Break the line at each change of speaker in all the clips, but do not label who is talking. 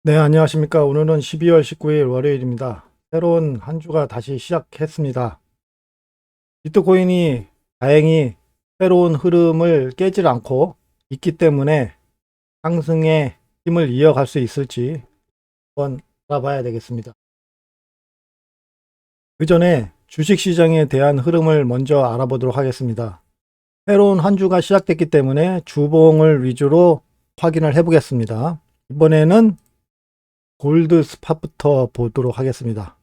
네, 안녕하십니까. 오늘은 12월 19일 월요일입니다. 새로운 한 주가 다시 시작했습니다. 비트코인이 다행히 새로운 흐름을 깨질 않고 있기 때문에 상승의 힘을 이어갈 수 있을지 한번 알아봐야 되겠습니다. 그 전에 주식시장에 대한 흐름을 먼저 알아보도록 하겠습니다. 새로운 한 주가 시작됐기 때문에 주봉을 위주로 확인을 해 보겠습니다. 이번에는 골드 스팟부터 보도록 하겠습니다.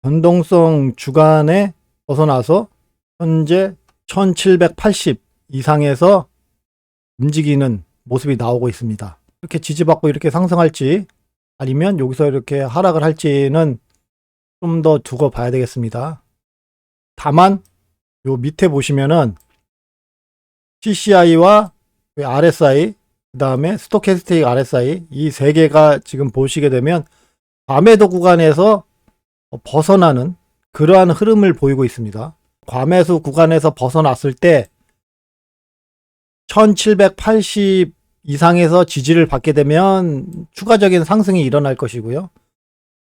변동성 주간에 벗어나서 현재 1780 이상에서 움직이는 모습이 나오고 있습니다. 이렇게 지지받고 이렇게 상승할지 아니면 여기서 이렇게 하락을 할지는 좀 더 두고 봐야 되겠습니다. 다만 요 밑에 보시면은 CCI와 RSI, 그 다음에 스토캐스틱 RSI 이 세 개가 지금 보시게 되면 과매도 구간에서 벗어나는 그러한 흐름을 보이고 있습니다. 과매수 구간에서 벗어났을 때 1780 이상에서 지지를 받게 되면 추가적인 상승이 일어날 것이고요.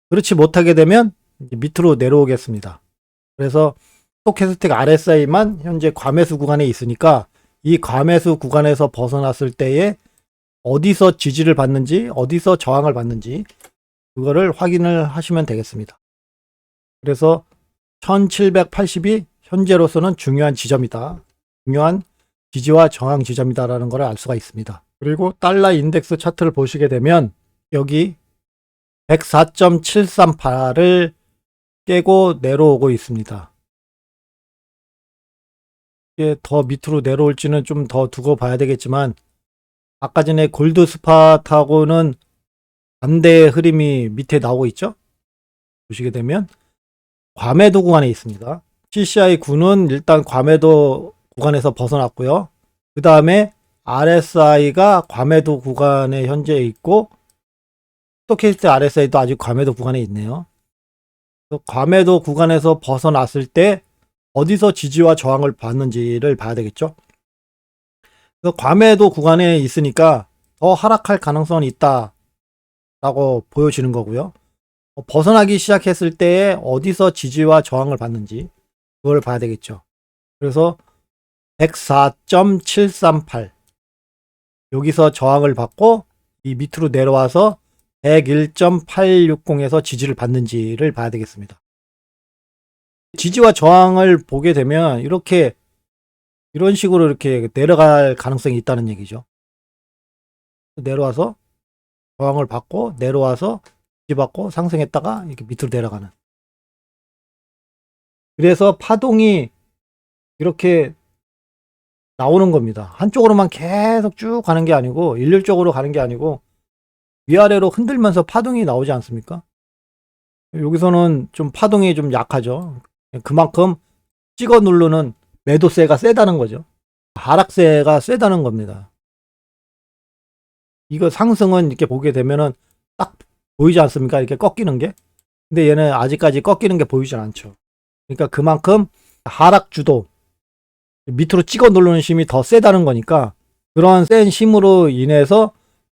그렇지 못하게 되면 밑으로 내려오겠습니다. 그래서 스토캐스틱 RSI만 현재 과매수 구간에 있으니까 이 과매수 구간에서 벗어났을 때에 어디서 지지를 받는지 어디서 저항을 받는지 그거를 확인을 하시면 되겠습니다. 그래서 1780이 현재로서는 중요한 지점이다. 중요한 지지와 저항 지점이다라는 걸 알 수가 있습니다. 그리고 달러 인덱스 차트를 보시게 되면 여기 104.738을 깨고 내려오고 있습니다. 이게 더 밑으로 내려올지는 좀 더 두고 봐야 되겠지만 아까 전에 골드 스팟하고는 반대의 흐름이 밑에 나오고 있죠. 보시게 되면 과매도 구간에 있습니다. CCI9는 일단 과매도 구간에서 벗어났고요. 그 다음에 RSI가 과매도 구간에 현재 있고 스토캐스틱 RSI도 아직 과매도 구간에 있네요. 과매도 구간에서 벗어났을 때 어디서 지지와 저항을 받는지를 봐야 되겠죠. 그래서 과매도 구간에 있으니까 더 하락할 가능성은 있다라고 보여지는 거고요. 벗어나기 시작했을 때 어디서 지지와 저항을 받는지 그걸 봐야 되겠죠. 그래서 104.738 여기서 저항을 받고 이 밑으로 내려와서 101.860에서 지지를 받는지를 봐야 되겠습니다. 지지와 저항을 보게 되면 이렇게 이런 식으로 이렇게 내려갈 가능성이 있다는 얘기죠. 내려와서 저항을 받고 내려와서 지지받고 상승했다가 이렇게 밑으로 내려가는. 그래서 파동이 이렇게 나오는 겁니다. 한쪽으로만 계속 쭉 가는 게 아니고 일률적으로 가는 게 아니고 위아래로 흔들면서 파동이 나오지 않습니까? 여기서는 좀 파동이 좀 약하죠. 그만큼 찍어 누르는 매도세가 세다는 거죠. 하락세가 세다는 겁니다. 이거 상승은 이렇게 보게 되면은 딱 보이지 않습니까? 이렇게 꺾이는 게. 근데 얘는 아직까지 꺾이는 게 보이지 않죠. 그러니까 그만큼 하락 주도 밑으로 찍어 누르는 힘이 더 세다는 거니까 그런 센 힘으로 인해서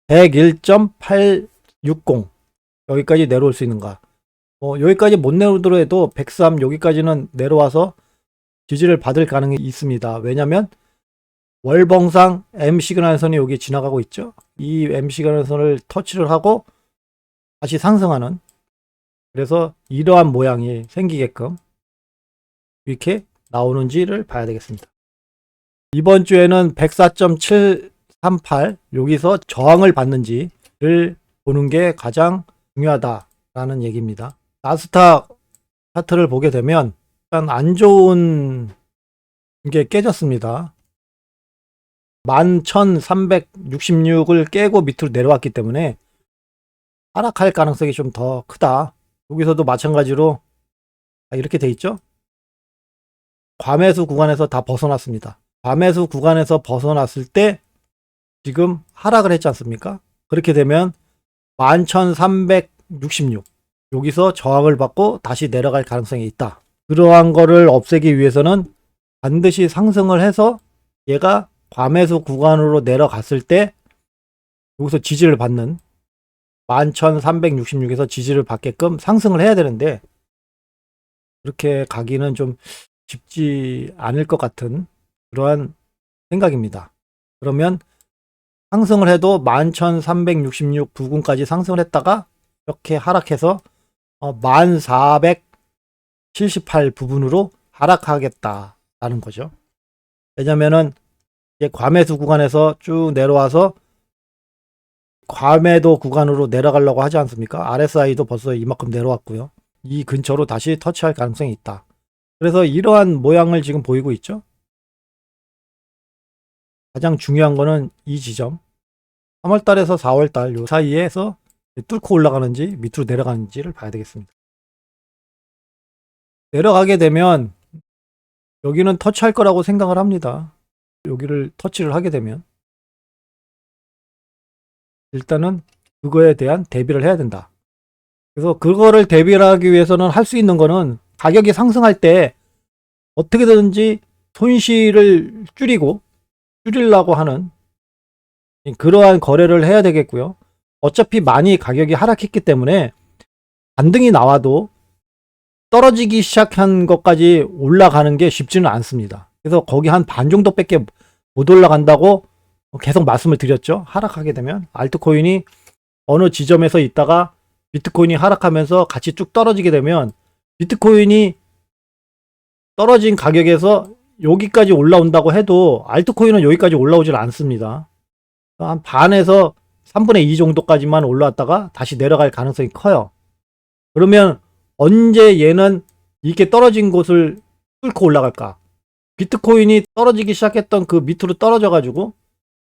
101.860 여기까지 내려올 수 있는가. 여기까지 못 내려오더라도 103 여기까지는 내려와서 지지를 받을 가능성이 있습니다. 왜냐면 월봉상 M 시그널선이 여기 지나가고 있죠. 이 M 시그널선을 터치를 하고 다시 상승하는, 그래서 이러한 모양이 생기게끔 이렇게 나오는지를 봐야 되겠습니다. 이번 주에는 104.738 여기서 저항을 받는지를 보는 게 가장 중요하다라는 얘기입니다. 나스닥 차트를 보게 되면 일단 안 좋은 게 깨졌습니다. 11,366을 깨고 밑으로 내려왔기 때문에 하락할 가능성이 좀 더 크다. 여기서도 마찬가지로 이렇게 돼 있죠. 과매수 구간에서 다 벗어났습니다. 과매수 구간에서 벗어났을 때 지금 하락을 했지 않습니까? 그렇게 되면 11,366 여기서 저항을 받고 다시 내려갈 가능성이 있다. 그러한 거를 없애기 위해서는 반드시 상승을 해서 얘가 과매수 구간으로 내려갔을 때 여기서 지지를 받는 11,366에서 지지를 받게끔 상승을 해야 되는데 그렇게 가기는 좀 쉽지 않을 것 같은 그러한 생각입니다. 그러면 상승을 해도 11,366 부근까지 상승을 했다가 이렇게 하락해서 1478 부분으로 하락하겠다라는 거죠. 왜냐면은 이제 과매수 구간에서 쭉 내려와서 과매도 구간으로 내려가려고 하지 않습니까? RSI도 벌써 이만큼 내려왔고요. 이 근처로 다시 터치할 가능성이 있다. 그래서 이러한 모양을 지금 보이고 있죠. 가장 중요한 거는 이 지점 3월달에서 4월달 요 사이에서 뚫고 올라가는지 밑으로 내려가는지를 봐야 되겠습니다. 내려가게 되면 여기는 터치할 거라고 생각을 합니다. 여기를 터치를 하게 되면 일단은 그거에 대한 대비를 해야 된다. 그래서 그거를 대비를 하기 위해서는 할 수 있는 거는 가격이 상승할 때 어떻게든지 손실을 줄이려고 하는 그러한 거래를 해야 되겠고요. 어차피 많이 가격이 하락했기 때문에 반등이 나와도 떨어지기 시작한 것까지 올라가는 게 쉽지는 않습니다. 그래서 거기 한 반 정도밖에 못 올라간다고 계속 말씀을 드렸죠. 하락하게 되면 알트코인이 어느 지점에서 있다가 비트코인이 하락하면서 같이 쭉 떨어지게 되면 비트코인이 떨어진 가격에서 여기까지 올라온다고 해도 알트코인은 여기까지 올라오질 않습니다. 한 반에서 3분의 2 정도까지만 올라왔다가 다시 내려갈 가능성이 커요. 그러면 언제 얘는 이렇게 떨어진 곳을 뚫고 올라갈까? 비트코인이 떨어지기 시작했던 그 밑으로 떨어져 가지고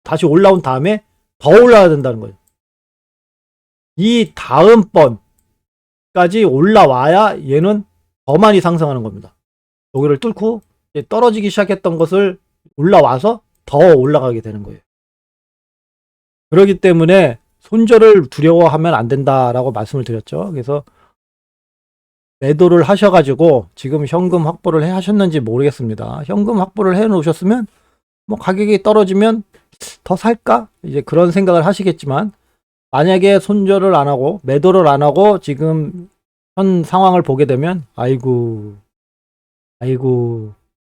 다시 올라온 다음에 더 올라가야 된다는 거예요. 이 다음번까지 올라와야 얘는 더 많이 상승하는 겁니다. 여기를 뚫고 떨어지기 시작했던 것을 올라와서 더 올라가게 되는 거예요. 그렇기 때문에 손절을 두려워하면 안 된다라고 말씀을 드렸죠. 그래서 매도를 하셔가지고 지금 현금 확보를 하셨는지 모르겠습니다. 현금 확보를 해 놓으셨으면 뭐 가격이 떨어지면 더 살까? 이제 그런 생각을 하시겠지만 만약에 손절을 안 하고 매도를 안 하고 지금 현 상황을 보게 되면 아이고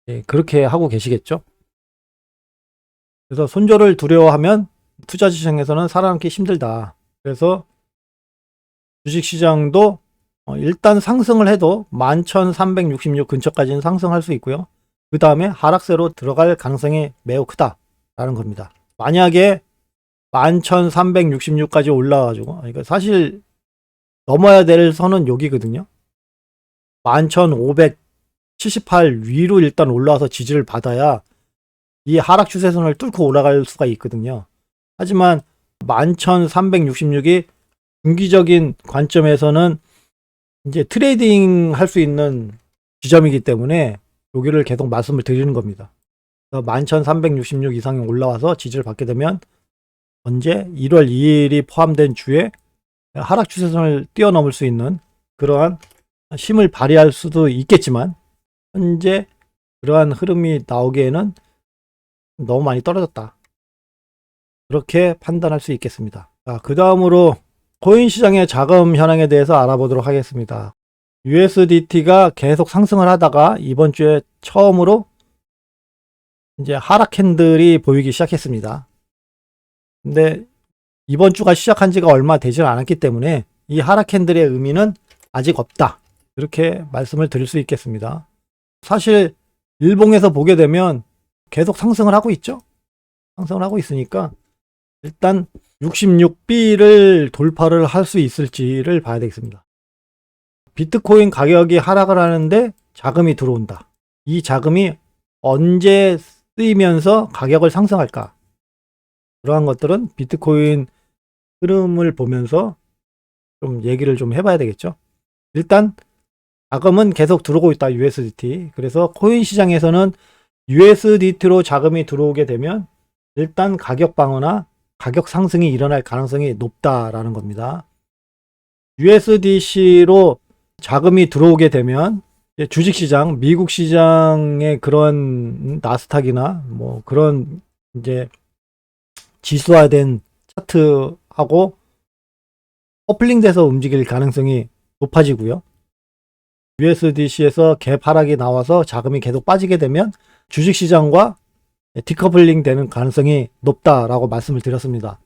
예, 그렇게 하고 계시겠죠. 그래서 손절을 두려워하면 투자 시장에서는 살아남기 힘들다. 그래서 주식시장도 일단 상승을 해도 11,366 근처까지는 상승할 수 있고요. 그 다음에 하락세로 들어갈 가능성이 매우 크다라는 겁니다. 만약에 11,366까지 올라가지고 그러니까 사실 넘어야 될 선은 여기거든요. 11,578 위로 일단 올라와서 지지를 받아야 이 하락 추세선을 뚫고 올라갈 수가 있거든요. 하지만 11,366이 중기적인 관점에서는 이제 트레이딩 할 수 있는 지점이기 때문에 여기를 계속 말씀을 드리는 겁니다. 11,366 이상이 올라와서 지지를 받게 되면 언제 1월 2일이 포함된 주에 하락 추세선을 뛰어넘을 수 있는 그러한 힘을 발휘할 수도 있겠지만 현재 그러한 흐름이 나오기에는 너무 많이 떨어졌다. 그렇게 판단할 수 있겠습니다. 그 다음으로 코인 시장의 자금 현황에 대해서 알아보도록 하겠습니다. USDT가 계속 상승을 하다가 이번 주에 처음으로 이제 하락 캔들이 보이기 시작했습니다. 근데 이번 주가 시작한 지가 얼마 되질 않았기 때문에 이 하락 캔들의 의미는 아직 없다. 이렇게 말씀을 드릴 수 있겠습니다. 사실 일봉에서 보게 되면 계속 상승을 하고 있죠. 상승을 하고 있으니까 일단 66B를 돌파를 할 수 있을지를 봐야 되겠습니다. 비트코인 가격이 하락을 하는데 자금이 들어온다. 이 자금이 언제 쓰이면서 가격을 상승할까? 그러한 것들은 비트코인 흐름을 보면서 좀 얘기를 좀 해봐야 되겠죠. 일단 자금은 계속 들어오고 있다. USDT. 그래서 코인 시장에서는 USDT로 자금이 들어오게 되면 일단 가격 방어나 가격 상승이 일어날 가능성이 높다라는 겁니다. USDC로 자금이 들어오게 되면 주식시장, 미국 시장의 그런 나스닥이나 뭐 그런 이제 지수화된 차트하고 커플링돼서 움직일 가능성이 높아지고요. USDC에서 갭 하락이 나와서 자금이 계속 빠지게 되면 주식시장과 디커플링 되는 가능성이 높다라고 말씀을 드렸습니다.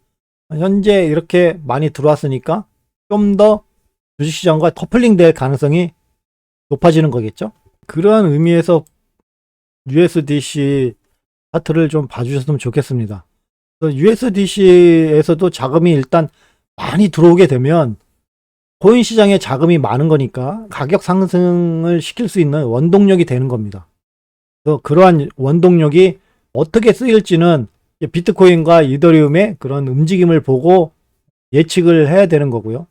현재 이렇게 많이 들어왔으니까 좀 더 주식시장과 커플링 될 가능성이 높아지는 거겠죠. 그러한 의미에서 USDC 차트를 좀 봐주셨으면 좋겠습니다. USDC에서도 자금이 일단 많이 들어오게 되면 코인 시장에 자금이 많은 거니까 가격 상승을 시킬 수 있는 원동력이 되는 겁니다. 그러한 원동력이 어떻게 쓰일지는 비트코인과 이더리움의 그런 움직임을 보고 예측을 해야 되는 거고요.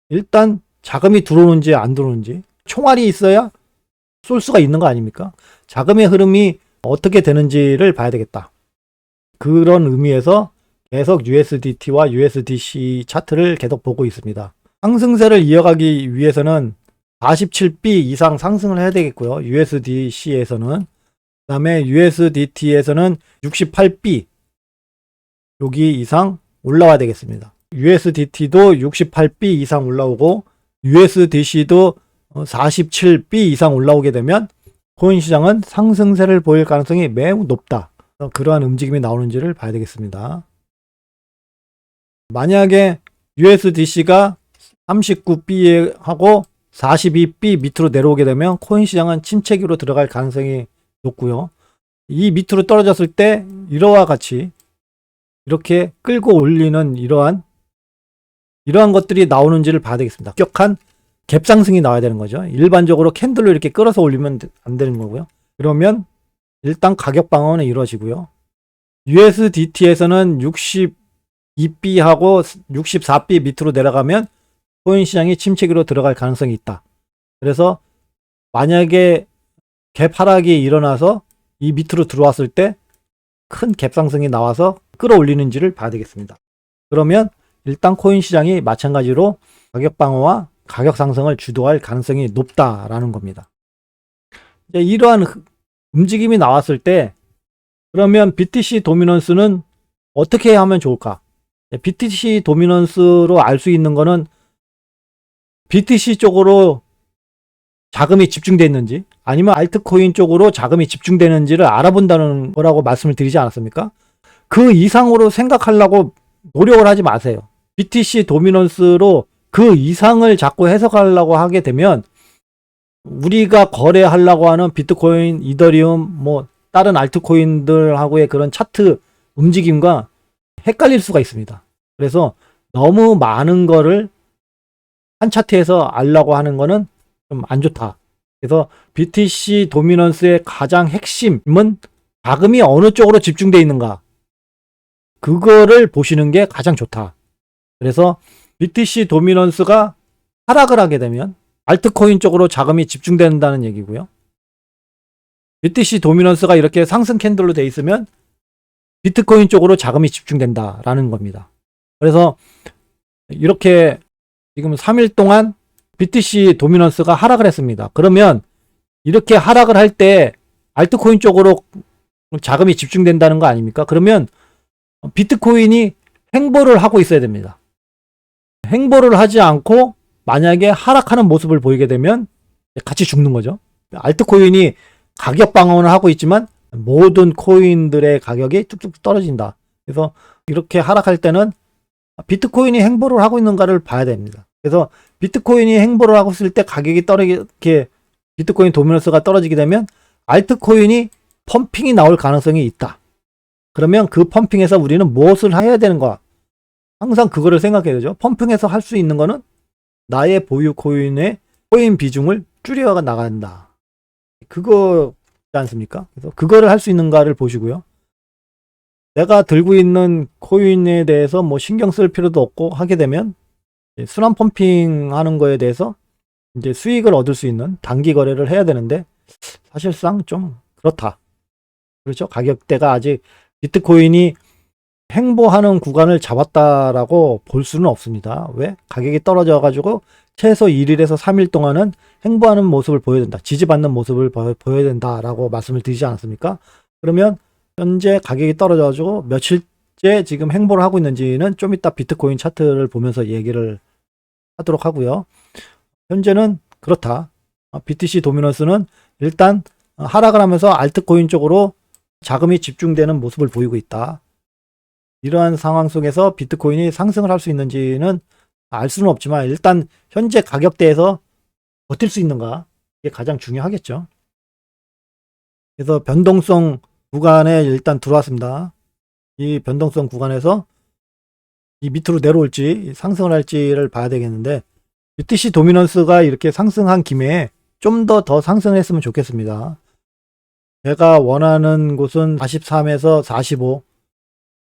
일단 자금이 들어오는지 안 들어오는지 총알이 있어야 쏠 수가 있는 거 아닙니까? 자금의 흐름이 어떻게 되는지를 봐야 되겠다. 그런 의미에서 계속 USDT와 USDC 차트를 계속 보고 있습니다. 상승세를 이어가기 위해서는 47B 이상 상승을 해야 되겠고요. USDC에서는. 그 다음에 USDT에서는 68B 여기 이상 올라와야 되겠습니다. USDT도 68B 이상 올라오고 USDC도 47B 이상 올라오게 되면 코인 시장은 상승세를 보일 가능성이 매우 높다. 그러한 움직임이 나오는지를 봐야 되겠습니다. 만약에 USDC가 39B 하고 42B 밑으로 내려오게 되면 코인 시장은 침체기로 들어갈 가능성이 높고요. 이 밑으로 떨어졌을 때 이러와 같이 이렇게 끌고 올리는 이러한 것들이 나오는지를 봐야 되겠습니다. 급격한 갭상승이 나와야 되는 거죠. 일반적으로 캔들로 이렇게 끌어서 올리면 안 되는 거고요. 그러면 일단 가격 방어는 이루어지고요. USDT에서는 62B하고 64B 밑으로 내려가면 코인 시장이 침체기로 들어갈 가능성이 있다. 그래서 만약에 갭 하락이 일어나서 이 밑으로 들어왔을 때 큰 갭 상승이 나와서 끌어올리는지를 봐야 되겠습니다. 그러면 일단 코인 시장이 마찬가지로 가격 방어와 가격 상승을 주도할 가능성이 높다라는 겁니다. 이제 이러한 움직임이 나왔을 때 그러면 BTC 도미넌스는 어떻게 하면 좋을까? BTC 도미넌스로 알 수 있는 거는 BTC 쪽으로 자금이 집중되어 있는지 아니면 알트코인 쪽으로 자금이 집중되는지를 알아본다는 거라고 말씀을 드리지 않았습니까? 그 이상으로 생각하려고 노력을 하지 마세요. BTC 도미넌스로 그 이상을 자꾸 해석하려고 하게 되면 우리가 거래하려고 하는 비트코인, 이더리움, 뭐 다른 알트코인들하고의 그런 차트 움직임과 헷갈릴 수가 있습니다. 그래서 너무 많은 거를 한 차트에서 알려고 하는 거는 좀 안 좋다. 그래서 BTC 도미넌스의 가장 핵심은 자금이 어느 쪽으로 집중되어 있는가. 그거를 보시는 게 가장 좋다. 그래서 BTC 도미넌스가 하락을 하게 되면 알트코인 쪽으로 자금이 집중된다는 얘기고요. BTC 도미넌스가 이렇게 상승 캔들로 돼 있으면 비트코인 쪽으로 자금이 집중된다라는 겁니다. 그래서 이렇게 지금 3일 동안 BTC 도미넌스가 하락을 했습니다. 그러면 이렇게 하락을 할 때 알트코인 쪽으로 자금이 집중된다는 거 아닙니까? 그러면 비트코인이 행보를 하고 있어야 됩니다. 행보를 하지 않고 만약에 하락하는 모습을 보이게 되면 같이 죽는 거죠. 알트코인이 가격 방어를 하고 있지만 모든 코인들의 가격이 뚝뚝 떨어진다. 그래서 이렇게 하락할 때는 비트코인이 행보를 하고 있는가를 봐야 됩니다. 그래서 비트코인이 행보를 하고 있을 때 가격이 이렇게 비트코인 도미넌스가 떨어지게 되면 알트코인이 펌핑이 나올 가능성이 있다. 그러면 그 펌핑에서 우리는 무엇을 해야 되는가? 항상 그거를 생각해야 되죠. 펌핑에서 할 수 있는 거는 나의 보유 코인의 코인 비중을 줄여 나간다. 그거지 않습니까? 그래서 그거를 할 수 있는가를 보시고요. 내가 들고 있는 코인에 대해서 뭐 신경 쓸 필요도 없고 하게 되면 순환 펌핑 하는 거에 대해서 이제 수익을 얻을 수 있는 단기 거래를 해야 되는데 사실상 좀 그렇다. 그렇죠? 가격대가 아직 비트코인이 행보하는 구간을 잡았다라고 볼 수는 없습니다. 왜? 가격이 떨어져 가지고 최소 1일에서 3일 동안은 행보하는 모습을 보여야 된다. 지지받는 모습을 보여야 된다라고 말씀을 드리지 않았습니까? 그러면 현재 가격이 떨어져 가지고 며칠째 지금 행보를 하고 있는지는 좀 이따 비트코인 차트를 보면서 얘기를 하도록 하고요. 현재는 그렇다. BTC 도미넌스는 일단 하락을 하면서 알트코인 쪽으로 자금이 집중되는 모습을 보이고 있다. 이러한 상황 속에서 비트코인이 상승을 할 수 있는지는 알 수는 없지만 일단 현재 가격대에서 버틸 수 있는가, 이게 가장 중요하겠죠. 그래서 변동성 구간에 일단 들어왔습니다. 이 변동성 구간에서 이 밑으로 내려올지 상승을 할지를 봐야 되겠는데, BTC 도미넌스가 이렇게 상승한 김에 좀 더 상승을 했으면 좋겠습니다. 제가 원하는 곳은 43에서 45,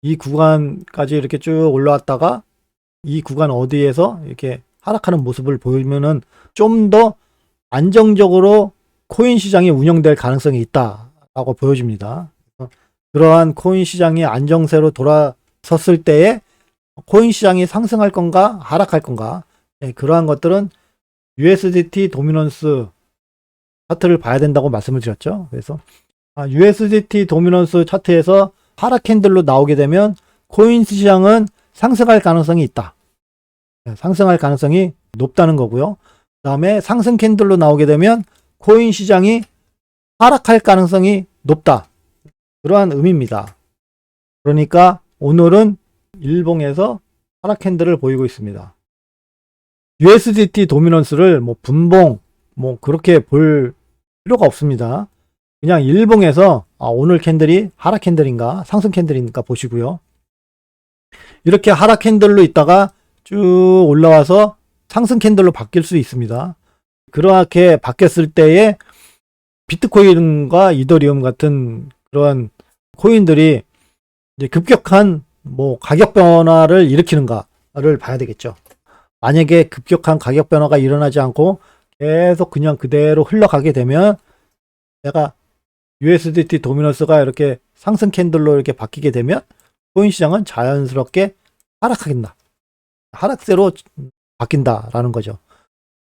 이 구간까지 이렇게 쭉 올라왔다가 이 구간 어디에서 이렇게 하락하는 모습을 보이면은 좀 더 안정적으로 코인 시장이 운영될 가능성이 있다라고 보여집니다. 그러한 코인 시장이 안정세로 돌아섰을 때에 코인 시장이 상승할 건가 하락할 건가, 그러한 것들은 USDT 도미넌스 차트를 봐야 된다고 말씀을 드렸죠. 그래서 USDT 도미넌스 차트에서 하락 캔들로 나오게 되면 코인 시장은 상승할 가능성이 있다. 상승할 가능성이 높다는 거고요. 그 다음에 상승 캔들로 나오게 되면 코인 시장이 하락할 가능성이 높다. 그러한 의미입니다. 그러니까 오늘은 일봉에서 하락 캔들을 보이고 있습니다. USDT 도미넌스를 분봉 그렇게 볼 필요가 없습니다. 그냥 일봉에서 오늘 캔들이 하락 캔들인가 상승 캔들인가 보시고요. 이렇게 하락 캔들로 있다가 쭉 올라와서 상승 캔들로 바뀔 수 있습니다. 그렇게 바뀌었을 때에 비트코인과 이더리움 같은 그런 코인들이 이제 급격한 가격 변화를 일으키는가를 봐야 되겠죠. 만약에 급격한 가격 변화가 일어나지 않고 계속 그냥 그대로 흘러가게 되면 내가 USDT 도미넌스가 이렇게 상승 캔들로 이렇게 바뀌게 되면 코인 시장은 자연스럽게 하락하겠다. 하락세로 바뀐다라는 거죠.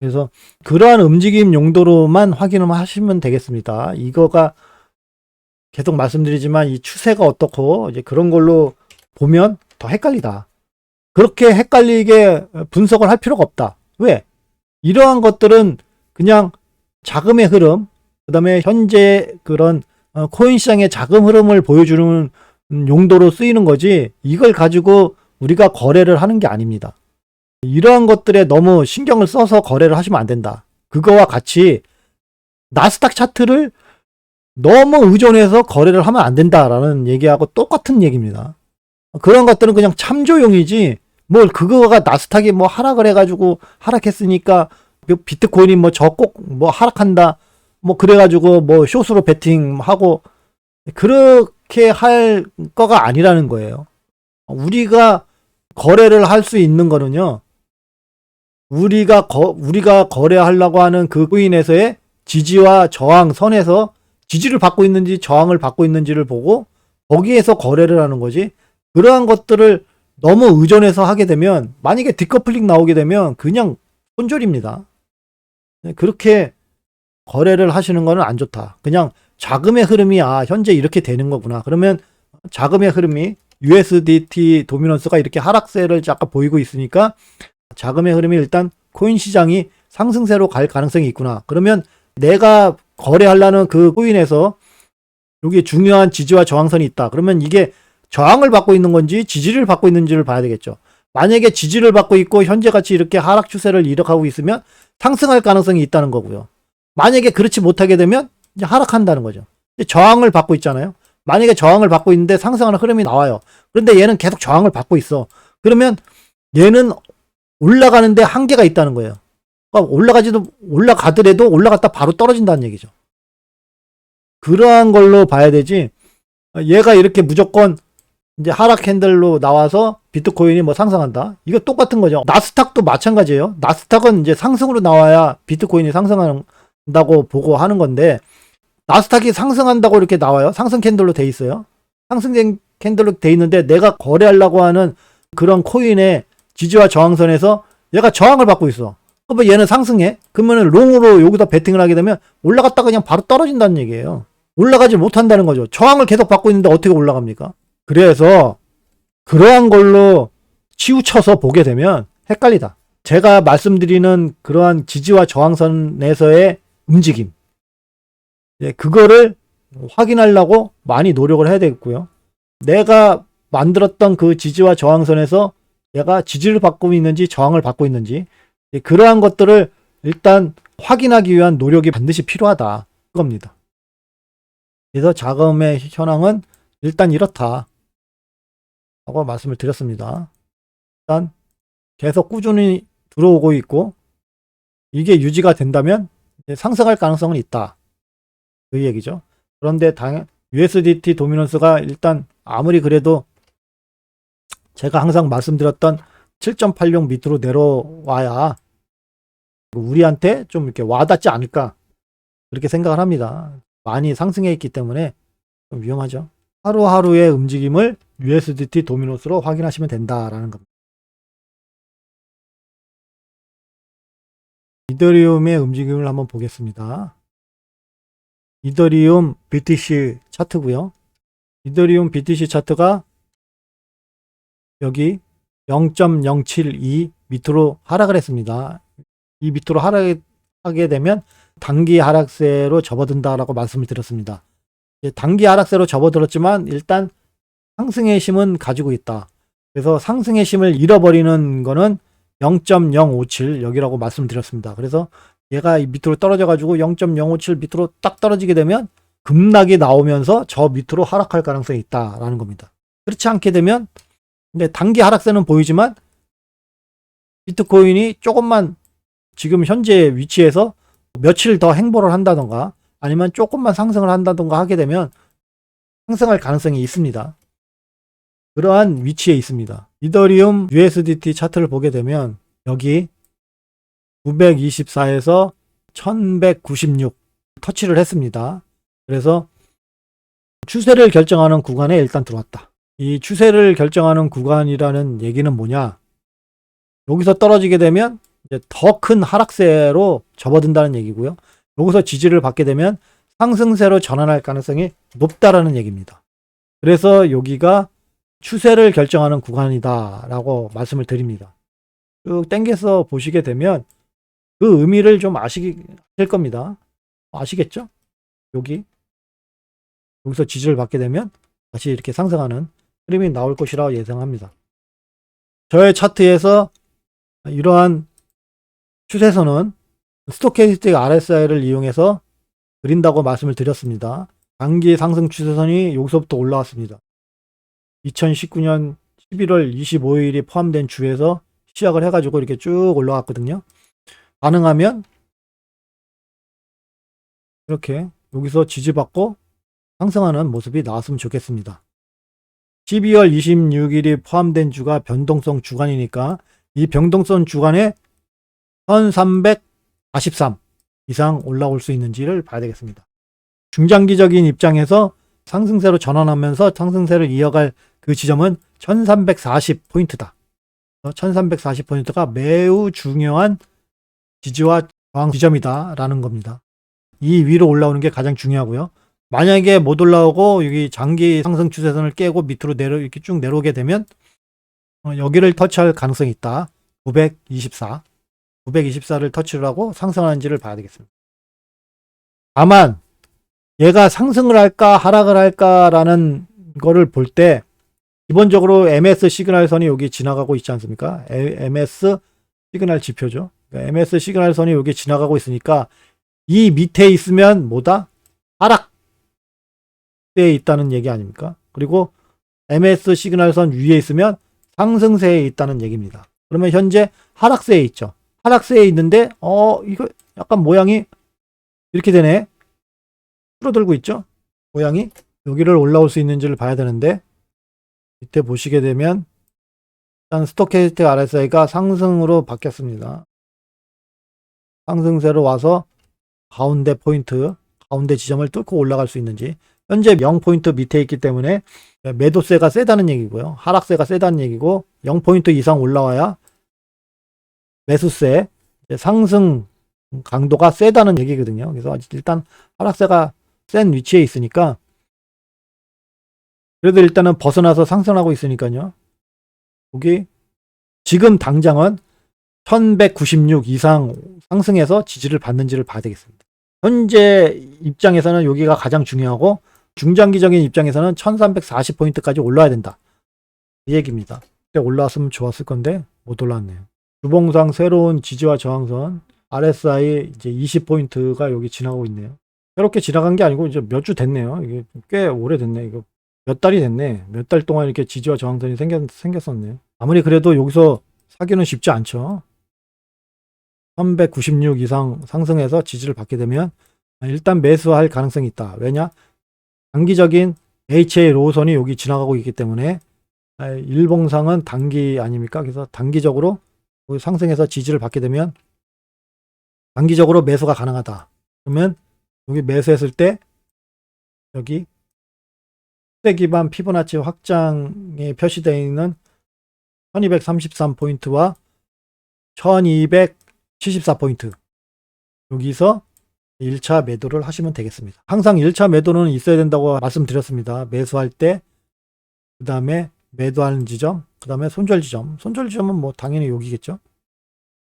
그래서 그러한 움직임 용도로만 확인을 하시면 되겠습니다. 이거가 계속 말씀드리지만 이 추세가 어떻고 이제 그런 걸로 보면 더 헷갈리다. 그렇게 헷갈리게 분석을 할 필요가 없다. 왜? 이러한 것들은 그냥 자금의 흐름, 그 다음에 현재 그런 코인 시장의 자금 흐름을 보여주는 용도로 쓰이는 거지, 이걸 가지고 우리가 거래를 하는 게 아닙니다. 이러한 것들에 너무 신경을 써서 거래를 하시면 안 된다. 그거와 같이 나스닥 차트를 너무 의존해서 거래를 하면 안 된다라는 얘기하고 똑같은 얘기입니다. 그런 것들은 그냥 참조용이지, 그거가 나스닥이 하락을 해가지고 하락했으니까 비트코인이 저 꼭 하락한다 그래가지고 숏으로 베팅하고 그렇게 할 거가 아니라는 거예요. 우리가 거래를 할 수 있는 거는요, 우리가 거래하려고 하는 그 코인에서의 지지와 저항 선에서 지지를 받고 있는지 저항을 받고 있는지를 보고 거기에서 거래를 하는 거지, 그러한 것들을 너무 의존해서 하게 되면 만약에 디커플링 나오게 되면 그냥 손절입니다. 그렇게 거래를 하시는 거는 안 좋다. 그냥 자금의 흐름이 현재 이렇게 되는 거구나. 그러면 자금의 흐름이 USDT 도미넌스가 이렇게 하락세를 잠깐 보이고 있으니까 자금의 흐름이 일단 코인 시장이 상승세로 갈 가능성이 있구나. 그러면 내가 거래하려는 그 코인에서 여기 중요한 지지와 저항선이 있다. 그러면 이게 저항을 받고 있는 건지 지지를 받고 있는지를 봐야 되겠죠. 만약에 지지를 받고 있고 현재같이 이렇게 하락 추세를 이어가고 있으면 상승할 가능성이 있다는 거고요. 만약에 그렇지 못하게 되면 이제 하락한다는 거죠. 저항을 받고 있잖아요. 만약에 저항을 받고 있는데 상승하는 흐름이 나와요. 그런데 얘는 계속 저항을 받고 있어. 그러면 얘는 올라가는데 한계가 있다는 거예요. 그러니까 올라가더라도 올라갔다 바로 떨어진다는 얘기죠. 그러한 걸로 봐야 되지, 얘가 이렇게 무조건 이제 하락 캔들로 나와서 비트코인이 상승한다. 이거 똑같은 거죠. 나스닥도 마찬가지예요. 나스닥은 이제 상승으로 나와야 비트코인이 상승한다고 보고 하는 건데, 나스닥이 상승한다고 이렇게 나와요. 상승 캔들로 돼 있어요. 상승 캔들로 돼 있는데 내가 거래하려고 하는 그런 코인의 지지와 저항선에서 얘가 저항을 받고 있어. 그러면 얘는 상승해? 그러면 롱으로 여기다 베팅을 하게 되면 올라갔다가 그냥 바로 떨어진다는 얘기예요. 올라가지 못한다는 거죠. 저항을 계속 받고 있는데 어떻게 올라갑니까? 그래서 그러한 걸로 치우쳐서 보게 되면 헷갈리다. 제가 말씀드리는 그러한 지지와 저항선에서의 움직임, 그거를 확인하려고 많이 노력을 해야 되겠고요. 내가 만들었던 그 지지와 저항선에서 얘가 지지를 받고 있는지 저항을 받고 있는지, 그러한 것들을 일단 확인하기 위한 노력이 반드시 필요하다, 그겁니다. 그래서 자금의 현황은 일단 이렇다 라고 말씀을 드렸습니다. 일단 계속 꾸준히 들어오고 있고, 이게 유지가 된다면 상승할 가능성은 있다, 그 얘기죠. 그런데 USDT 도미넌스가 일단 아무리 그래도 제가 항상 말씀드렸던 7.86 밑으로 내려와야 우리한테 좀 이렇게 와닿지 않을까, 그렇게 생각을 합니다. 많이 상승해 있기 때문에 좀 위험하죠. 하루하루의 움직임을 USDT 도미노스로 확인하시면 된다라는 겁니다. 이더리움의 움직임을 한번 보겠습니다. 이더리움 BTC 차트고요. 이더리움 BTC 차트가 여기 0.072 밑으로 하락을 했습니다. 이 밑으로 하락하게 되면 단기 하락세로 접어든다라고 말씀을 드렸습니다. 단기 하락세로 접어들었지만 일단 상승의 힘은 가지고 있다. 그래서 상승의 힘을 잃어버리는 거는 0.057 여기라고 말씀드렸습니다. 그래서 얘가 밑으로 떨어져 가지고 0.057 밑으로 딱 떨어지게 되면 급락이 나오면서 저 밑으로 하락할 가능성이 있다라는 겁니다. 그렇지 않게 되면 근데 단기 하락세는 보이지만 비트코인이 조금만 지금 현재 위치에서 며칠 더 행보를 한다던가 아니면 조금만 상승을 한다던가 하게 되면 상승할 가능성이 있습니다. 그러한 위치에 있습니다. 이더리움 USDT 차트를 보게 되면 여기 924에서 1196 터치를 했습니다. 그래서 추세를 결정하는 구간에 일단 들어왔다. 이 추세를 결정하는 구간이라는 얘기는 뭐냐? 여기서 떨어지게 되면 이제 더 큰 하락세로 접어든다는 얘기고요. 여기서 지지를 받게 되면 상승세로 전환할 가능성이 높다라는 얘기입니다. 그래서 여기가 추세를 결정하는 구간이다 라고 말씀을 드립니다. 쭉 당겨서 보시게 되면 그 의미를 좀 아실 겁니다. 아시겠죠? 여기서 지지를 받게 되면 다시 이렇게 상승하는 흐름이 나올 것이라고 예상합니다. 저의 차트에서 이러한 추세선은 스토캐스틱 RSI를 이용해서 그린다고 말씀을 드렸습니다. 단기 상승 추세선이 여기서부터 올라왔습니다. 2019년 11월 25일이 포함된 주에서 시작을 해가지고 이렇게 쭉 올라왔거든요. 가능하면 이렇게 여기서 지지받고 상승하는 모습이 나왔으면 좋겠습니다. 12월 26일이 포함된 주가 변동성 주간이니까 이 변동성 주간에 1343 이상 올라올 수 있는지를 봐야 되겠습니다. 중장기적인 입장에서 상승세로 전환하면서 상승세를 이어갈 그 지점은 1340포인트다. 1340포인트가 매우 중요한 지지와 저항 지점이다 라는 겁니다. 이 위로 올라오는 게 가장 중요하고요. 만약에 못 올라오고 여기 장기 상승 추세선을 깨고 밑으로 이렇게 쭉 내려오게 되면 여기를 터치할 가능성이 있다. 924를 터치를 하고 상승하는지를 봐야 되겠습니다. 다만 얘가 상승을 할까 하락을 할까라는 거를 볼 때 기본적으로 MS 시그널 선이 여기 지나가고 있지 않습니까? MS 시그널 지표죠. 그러니까 MS 시그널 선이 여기 지나가고 있으니까 이 밑에 있으면 뭐다? 하락세에 있다는 얘기 아닙니까? 그리고 MS 시그널 선 위에 있으면 상승세에 있다는 얘기입니다. 그러면 현재 하락세에 있죠. 하락세에 있는데 이거 약간 모양이 이렇게 되네. 줄어들고 있죠. 모양이 여기를 올라올 수 있는지를 봐야 되는데 밑에 보시게 되면 일단 스토캐스틱 RSI가 상승으로 바뀌었습니다. 상승세로 와서 가운데 포인트, 가운데 지점을 뚫고 올라갈 수 있는지 현재 0포인트 밑에 있기 때문에 매도세가 세다는 얘기고요. 하락세가 세다는 얘기고 0포인트 이상 올라와야 매수세, 상승 강도가 세다는 얘기거든요. 그래서 일단 하락세가 센 위치에 있으니까 그래도 일단은 벗어나서 상승하고 있으니까요. 여기 지금 당장은 1196 이상 상승해서 지지를 받는지를 봐야 되겠습니다. 현재 입장에서는 여기가 가장 중요하고 중장기적인 입장에서는 1340포인트까지 올라야 된다. 이 얘기입니다. 그때 올라왔으면 좋았을 건데 못 올라왔네요. 주봉상 새로운 지지와 저항선 RSI 이제 20포인트가 여기 지나가고 있네요. 새롭게 지나간 게 아니고 이제 몇 주 됐네요. 이게 꽤 오래됐네. 이거 몇 달이 됐네. 몇 달 동안 이렇게 지지와 저항선이 생겼었네요. 아무리 그래도 여기서 사기는 쉽지 않죠. 396 이상 상승해서 지지를 받게 되면 일단 매수할 가능성이 있다. 왜냐? 단기적인 HA 로선이 여기 지나가고 있기 때문에 일봉상은 단기 아닙니까? 그래서 단기적으로 상승해서 지지를 받게 되면 단기적으로 매수가 가능하다. 그러면 여기 매수했을 때 여기 추세 기반 피보나치 확장에 표시되어 있는 1233포인트와 1274포인트 여기서 1차 매도를 하시면 되겠습니다. 항상 1차 매도는 있어야 된다고 말씀드렸습니다. 매수할 때 그 다음에 매도하는 지점, 그 다음에 손절 지점. 손절 지점은 뭐 당연히 여기겠죠.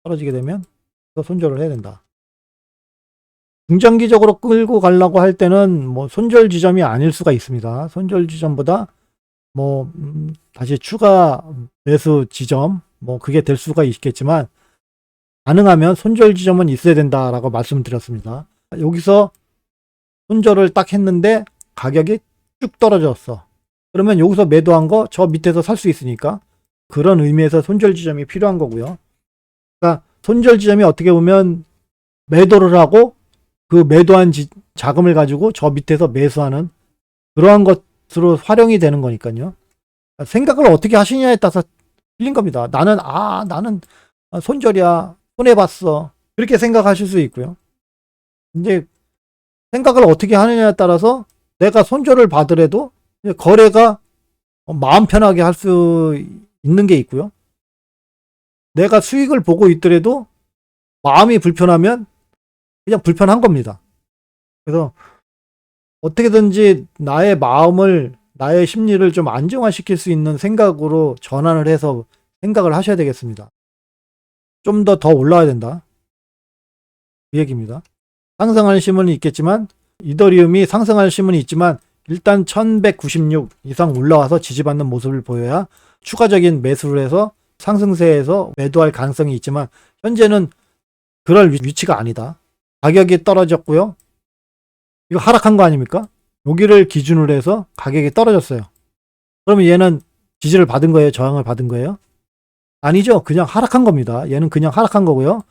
떨어지게 되면 또 손절을 해야 된다. 중장기적으로 끌고 가려고 할 때는 뭐 손절 지점이 아닐 수가 있습니다. 손절 지점보다 뭐 다시 추가 매수 지점 뭐 그게 될 수가 있겠지만 가능하면 손절 지점은 있어야 된다라고 말씀드렸습니다. 여기서 손절을 딱 했는데 가격이 쭉 떨어졌어. 그러면 여기서 매도한 거 저 밑에서 살 수 있으니까 그런 의미에서 손절 지점이 필요한 거고요. 그러니까 손절 지점이 어떻게 보면 매도를 하고 그 매도한 자금을 가지고 저 밑에서 매수하는 그러한 것으로 활용이 되는 거니까요. 생각을 어떻게 하시냐에 따라서 틀린 겁니다. 나는 손절이야. 손해봤어. 그렇게 생각하실 수 있고요. 이제 생각을 어떻게 하느냐에 따라서 내가 손절을 받으래도 거래가 마음 편하게 할 수 있는 게 있고요. 내가 수익을 보고 있더라도 마음이 불편하면 그냥 불편한 겁니다. 그래서 어떻게든지 나의 마음을, 나의 심리를 좀 안정화시킬 수 있는 생각으로 전환을 해서 생각을 하셔야 되겠습니다. 좀 더 올라와야 된다. 그 얘기입니다. 상승할 신문이 있겠지만 이더리움이 상승할 신문이 있지만 일단 1196 이상 올라와서 지지받는 모습을 보여야 추가적인 매수를 해서 상승세에서 매도할 가능성이 있지만 현재는 그럴 위치가 아니다. 가격이 떨어졌고요. 이거 하락한 거 아닙니까? 여기를 기준으로 해서 가격이 떨어졌어요. 그러면 얘는 지지를 받은 거예요? 저항을 받은 거예요? 아니죠. 그냥 하락한 겁니다. 얘는 그냥 하락한 거고요.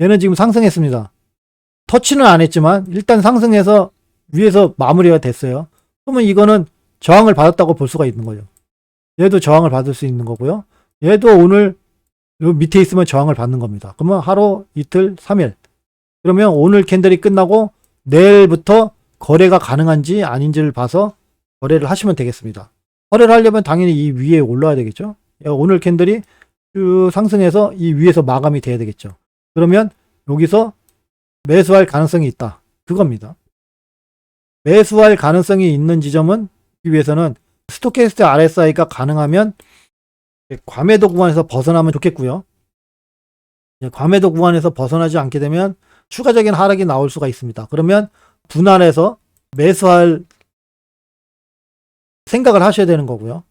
얘는 지금 상승했습니다. 터치는 안 했지만 일단 상승해서 위에서 마무리가 됐어요. 그러면 이거는 저항을 받았다고 볼 수가 있는 거죠. 얘도 저항을 받을 수 있는 거고요. 얘도 오늘 요 밑에 있으면 저항을 받는 겁니다. 그러면 하루, 이틀, 3일. 그러면 오늘 캔들이 끝나고 내일부터 거래가 가능한지 아닌지를 봐서 거래를 하시면 되겠습니다. 거래를 하려면 당연히 이 위에 올라야 되겠죠. 오늘 캔들이 쭉 상승해서 이 위에서 마감이 돼야 되겠죠. 그러면 여기서 매수할 가능성이 있다. 그겁니다. 매수할 가능성이 있는 지점은 이 위에서는 스토캐스트 RSI가 가능하면 과매도 구간에서 벗어나면 좋겠고요. 과매도 구간에서 벗어나지 않게 되면 추가적인 하락이 나올 수가 있습니다. 그러면 분할해서 매수할 생각을 하셔야 되는 거고요.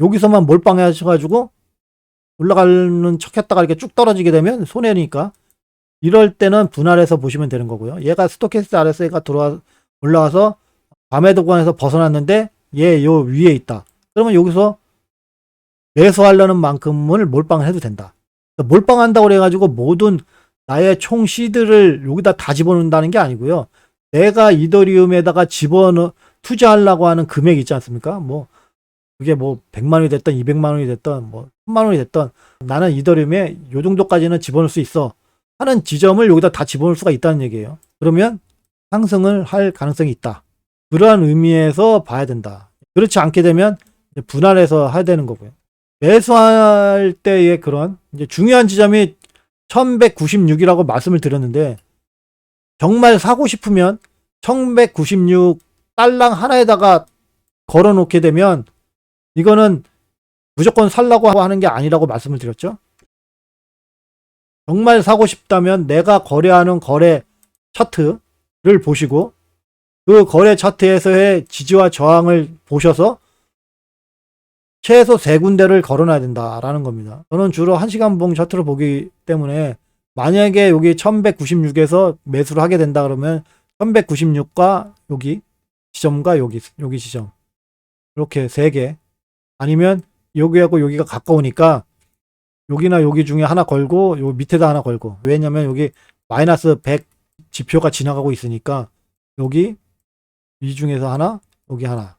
여기서만 몰빵해 하셔가지고 올라가는 척 했다가 이렇게 쭉 떨어지게 되면 손해니까 이럴 때는 분할해서 보시면 되는 거고요. 얘가 스토캐스트 RSI가 올라와서 과매도 구간에서 벗어났는데 얘 요 위에 있다. 그러면 여기서 매수하려는 만큼을 몰빵을 해도 된다. 몰빵한다고 그래가지고 모든 나의 총 시드를 여기다 다 집어넣는다는 게 아니고요. 내가 이더리움에다가 투자하려고 하는 금액 있지 않습니까? 뭐 그게 뭐 100만 원이 됐던 200만 원이 됐던 뭐 1000만 원이 됐던 나는 이더리움에 요 정도까지는 집어넣을 수 있어 하는 지점을 여기다 다 집어넣을 수가 있다는 얘기예요. 그러면 상승을 할 가능성이 있다. 그러한 의미에서 봐야 된다. 그렇지 않게 되면 분할해서 해야 되는 거고요. 매수할 때의 그런 이제 중요한 지점이 1196이라고 말씀을 드렸는데 정말 사고 싶으면 1196 달랑 하나에다가 걸어 놓게 되면 이거는 무조건 살라고 하는 게 아니라고 말씀을 드렸죠. 정말 사고 싶다면 내가 거래하는 거래 차트를 보시고 그 거래 차트에서의 지지와 저항을 보셔서 최소 3군데를 걸어놔야 된다라는 겁니다. 저는 주로 1시간 봉 차트를 보기 때문에 만약에 여기 1196에서 매수를 하게 된다 그러면 1196과 여기 지점과 여기 지점 이렇게 3개 아니면 여기하고 여기가 가까우니까 여기나 여기 중에 하나 걸고 요 밑에다 하나 걸고 왜냐면 여기 마이너스 100 지표가 지나가고 있으니까 여기 이 중에서 하나 여기 하나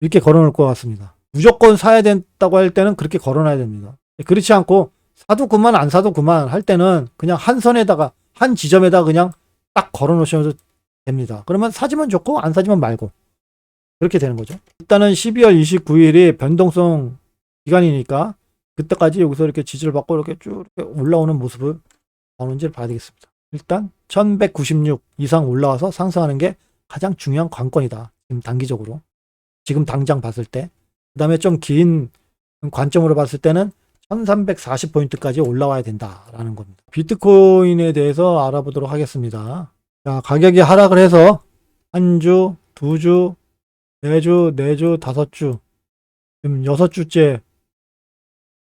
이렇게 걸어 놓을 것 같습니다. 무조건 사야 된다고 할 때는 그렇게 걸어 놔야 됩니다. 그렇지 않고 사도 그만 안 사도 그만 할 때는 그냥 한 선에다가 한 지점에다 그냥 딱 걸어 놓으셔도 됩니다. 그러면 사지면 좋고 안 사지면 말고 그렇게 되는 거죠. 일단은 12월 29일이 변동성 기간이니까 그때까지 여기서 이렇게 지지를 받고 이렇게 쭉 이렇게 올라오는 모습을 나오는지를 봐야 되겠습니다. 일단 1196 이상 올라와서 상승하는 게 가장 중요한 관건이다. 지금 단기적으로. 지금 당장 봤을 때. 그 다음에 좀 긴 관점으로 봤을 때는 1340포인트까지 올라와야 된다라는 겁니다. 비트코인에 대해서 알아보도록 하겠습니다. 자, 가격이 하락을 해서 한 주, 두 주, 네 주, 5주, 지금 6주째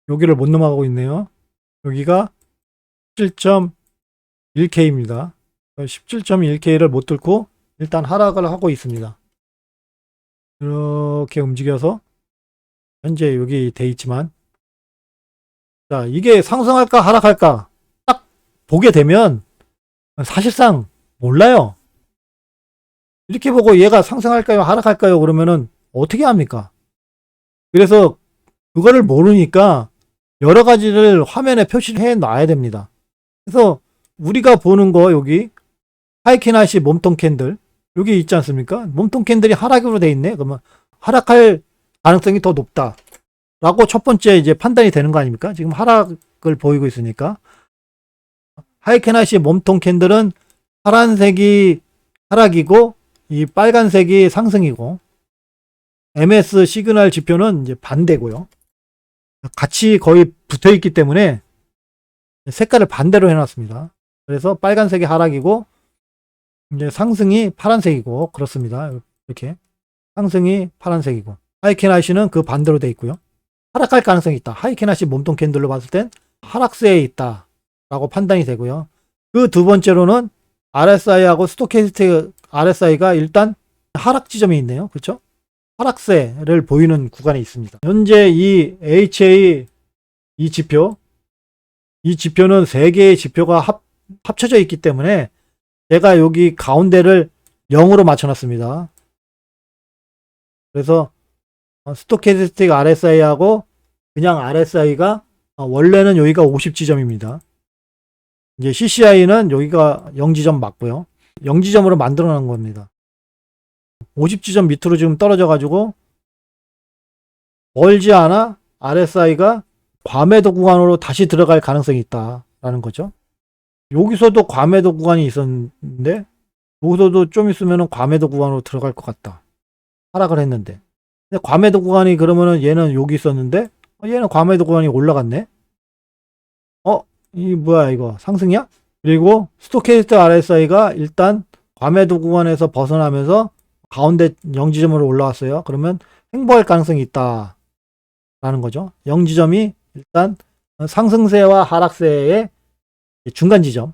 여기를 못 넘어가고 있네요. 여기가 17.1K입니다. 17.1K를 못 뚫고 일단 하락을 하고 있습니다. 이렇게 움직여서 현재 여기 돼 있지만 자, 이게 상승할까 하락할까 딱 보게 되면 사실상 몰라요. 이렇게 보고 얘가 상승할까요 하락할까요 그러면은 어떻게 합니까? 그래서 그거를 모르니까 여러 가지를 화면에 표시를 해 놔야 됩니다. 그래서 우리가 보는 거 여기 하이키나시 몸통 캔들 여기 있지 않습니까? 몸통 캔들이 하락으로 돼 있네. 그러면 하락할 가능성이 더 높다. 라고 첫 번째 이제 판단이 되는 거 아닙니까? 지금 하락을 보이고 있으니까. 하이키나시 몸통 캔들은 파란색이 하락이고 이 빨간색이 상승이고 MS 시그널 지표는 이제 반대고요. 같이 거의 붙어 있기 때문에 색깔을 반대로 해놨습니다. 그래서 빨간색이 하락이고 이제 상승이 파란색이고 그렇습니다. 이렇게 상승이 파란색이고 하이키나시는 그 반대로 돼 있고요. 하락할 가능성이 있다. 하이키나시 몸통 캔들로 봤을 땐 하락세에 있다 라고 판단이 되고요. 그 두 번째로는 RSI하고 스토캐스틱 RSI가 일단 하락 지점이 있네요. 그렇죠? 하락세를 보이는 구간에 있습니다. 현재 이 HA 이 지표는 3개의 지표가 합쳐져 있기 때문에 제가 여기 가운데를 0으로 맞춰놨습니다. 그래서 스토캐스틱 RSI하고 그냥 RSI가 원래는 여기가 50지점입니다. 이제 CCI는 여기가 0지점 맞고요. 0지점으로 만들어 놓은 겁니다. 50지점 밑으로 지금 떨어져 가지고 멀지 않아 RSI가 과매도 구간으로 다시 들어갈 가능성이 있다라는 거죠. 여기서도 과매도 구간이 있었는데 여기서도 좀 있으면 과매도 구간으로 들어갈 것 같다. 하락을 했는데 근데 과매도 구간이 그러면은 얘는 여기 있었는데 얘는 과매도 구간이 올라갔네. 이 뭐야 이거 상승이야? 그리고 스토캐스틱 RSI가 일단 과매도 구간에서 벗어나면서 가운데 0지점으로 올라왔어요. 그러면 횡보할 가능성이 있다 라는 거죠. 0지점이 일단 상승세와 하락세의 중간 지점.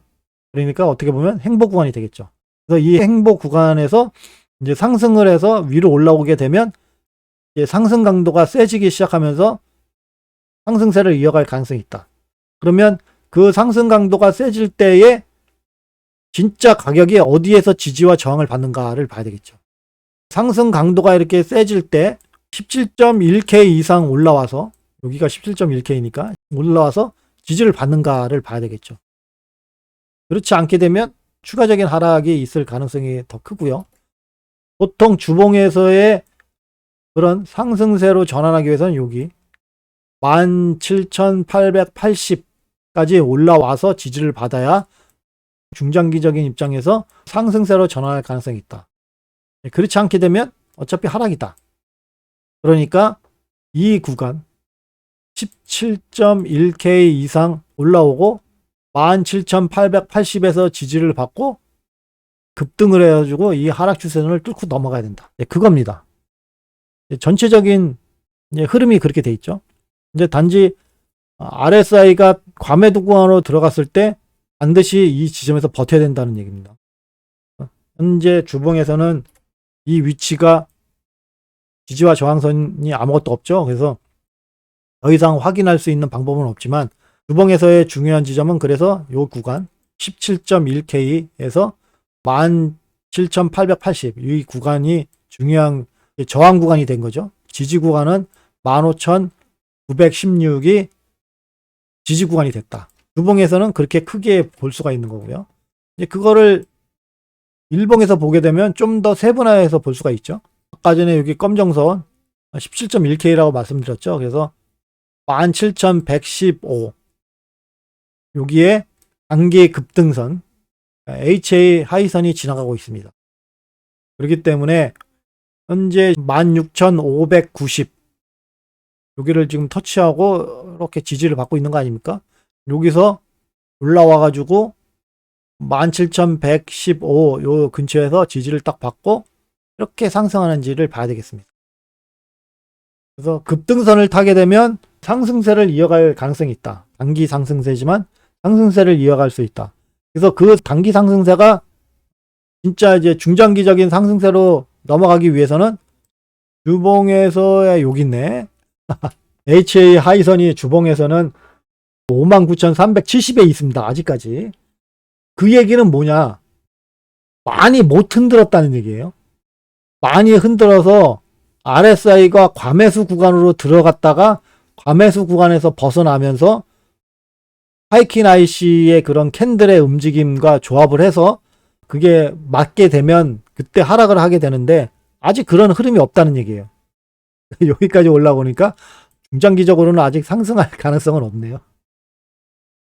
그러니까 어떻게 보면 횡보 구간이 되겠죠. 그래서 이 횡보 구간에서 이제 상승을 해서 위로 올라오게 되면 이제 상승 강도가 세지기 시작하면서 상승세를 이어갈 가능성이 있다. 그러면 그 상승 강도가 세질 때에 진짜 가격이 어디에서 지지와 저항을 받는가를 봐야 되겠죠. 상승 강도가 이렇게 세질 때 17.1K 이상 올라와서 여기가 17.1K니까 올라와서 지지를 받는가를 봐야 되겠죠. 그렇지 않게 되면 추가적인 하락이 있을 가능성이 더 크고요. 보통 주봉에서의 그런 상승세로 전환하기 위해서는 여기 17,880까지 올라와서 지지를 받아야 중장기적인 입장에서 상승세로 전환할 가능성이 있다. 그렇지 않게 되면 어차피 하락이다. 그러니까 이 구간 17.1K 이상 올라오고 17,880에서 지지를 받고 급등을 해가지고 이 하락 추세선을 뚫고 넘어가야 된다. 네, 그겁니다. 전체적인 흐름이 그렇게 돼 있죠. 이제 단지 RSI가 과매도 구간으로 들어갔을 때 반드시 이 지점에서 버텨야 된다는 얘기입니다. 현재 주봉에서는 이 위치가 지지와 저항선이 아무것도 없죠. 그래서 더 이상 확인할 수 있는 방법은 없지만 주봉에서의 중요한 지점은 그래서 이 구간 17.1K에서 17,880 이 구간이 중요한 저항 구간이 된 거죠. 지지 구간은 15,916이 지지 구간이 됐다. 주봉에서는 그렇게 크게 볼 수가 있는 거고요. 이제 그거를 일봉에서 보게 되면 좀 더 세분화해서 볼 수가 있죠. 아까 전에 여기 검정선 17.1K라고 말씀드렸죠. 그래서 17,115 여기에 단기 급등선 HA 하이선이 지나가고 있습니다. 그렇기 때문에 현재 16,590 여기를 지금 터치하고 이렇게 지지를 받고 있는 거 아닙니까? 여기서 올라와 가지고 17,115 요 근처에서 지지를 딱 받고 이렇게 상승하는지를 봐야 되겠습니다. 그래서 급등선을 타게 되면 상승세를 이어갈 가능성이 있다. 단기 상승세지만 상승세를 이어갈 수 있다. 그래서 그 단기 상승세가 진짜 이제 중장기적인 상승세로 넘어가기 위해서는 주봉에서의 여기 있네. HA 하이선이 주봉에서는 59,370에 있습니다. 아직까지. 그 얘기는 뭐냐? 많이 못 흔들었다는 얘기예요. 많이 흔들어서 RSI가 과매수 구간으로 들어갔다가 과매수 구간에서 벗어나면서 하이킨 IC의 그런 캔들의 움직임과 조합을 해서 그게 맞게 되면 그때 하락을 하게 되는데 아직 그런 흐름이 없다는 얘기예요. 여기까지 올라오니까 중장기적으로는 아직 상승할 가능성은 없네요.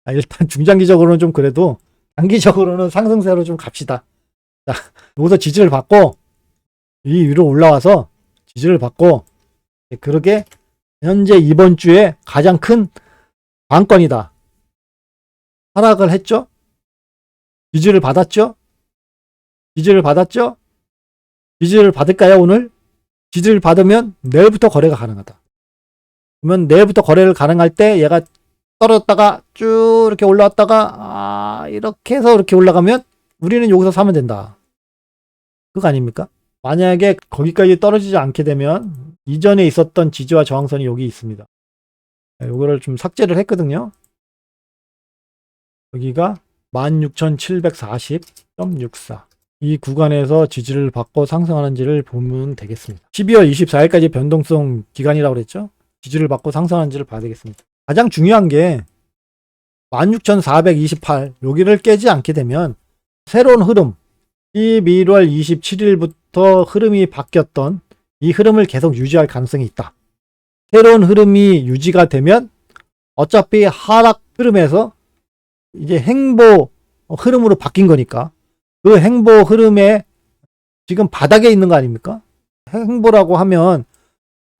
일단 중장기적으로는 좀 그래도 단기적으로는 상승세로 좀 갑시다. 자, 여기서 지지를 받고 이 위로 올라와서 지지를 받고 그러게 현재 이번 주에 가장 큰 관건이다. 하락을 했죠? 지지를 받았죠? 지지를 받았죠? 지지를 받을까요, 오늘? 지지를 받으면 내일부터 거래가 가능하다. 그러면 내일부터 거래를 가능할 때 얘가 떨어졌다가 쭉 이렇게 올라왔다가 이렇게 해서 이렇게 올라가면 우리는 여기서 사면 된다. 그거 아닙니까? 만약에 거기까지 떨어지지 않게 되면 이전에 있었던 지지와 저항선이 여기 있습니다. 요거를 좀 삭제를 했거든요. 여기가 16,740.64 이 구간에서 지지를 받고 상승하는지를 보면 되겠습니다. 12월 24일까지 변동성 기간이라고 그랬죠. 지지를 받고 상승하는지를 봐야 되겠습니다. 가장 중요한 게 16,428 여기를 깨지 않게 되면 새로운 흐름 11월 27일부터 흐름이 바뀌었던 이 흐름을 계속 유지할 가능성이 있다. 새로운 흐름이 유지가 되면 어차피 하락 흐름에서 이제 행보 흐름으로 바뀐 거니까 그 행보 흐름에 지금 바닥에 있는 거 아닙니까? 행보라고 하면